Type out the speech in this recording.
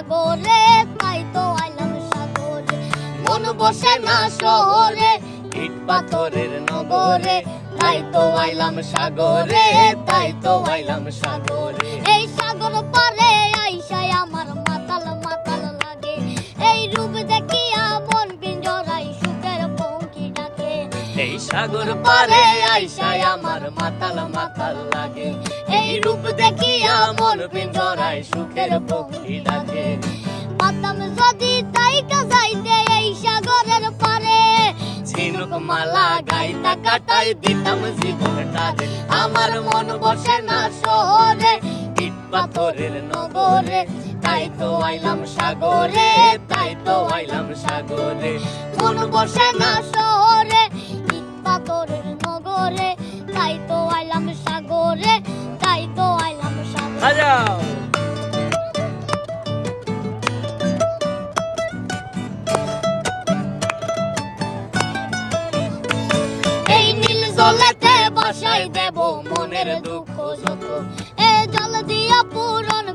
সাগরে, তাই তো আইলাম সাগরে। মন বসে না শহরে, ইট পাথরের নগরে, তাই তো আইলাম সাগরে, তাই তো আইলাম সাগরে। এই সাগর পারে আইসায় আমার মাতাল মাতাল লাগে, এই রূপ দেখিয়া মন পিঞ্জরায় সুখের পঙ্খী ডাকে। এই সাগর পারে আইসায় আমার মাতাল মাতাল লাগে, এই রূপ দেখিয়া মন পিঞ্জরায় সুখের পক্ষী ডাকে। পাতাম যদি তাইকা যাইতে এই সাগরের পারে, ঝিনুক মালা গাইতা কাটাই দিতাম জীবনটারে। আমার মন বসে না শহরে, ইট পাথরের নগরে, তাই তো আইলাম সাগরে, তাই তো আইলাম সাগরে। মন বসে না শহরে, ইট পাথরের নগরে, তাই তো আইলাম সাগরে, তাই তো আইলাম সাগরে। বাজাও। এই নীল জলেতে বাসাই দেব মনের দুঃখ যত, এ জল দিয়া পূরণ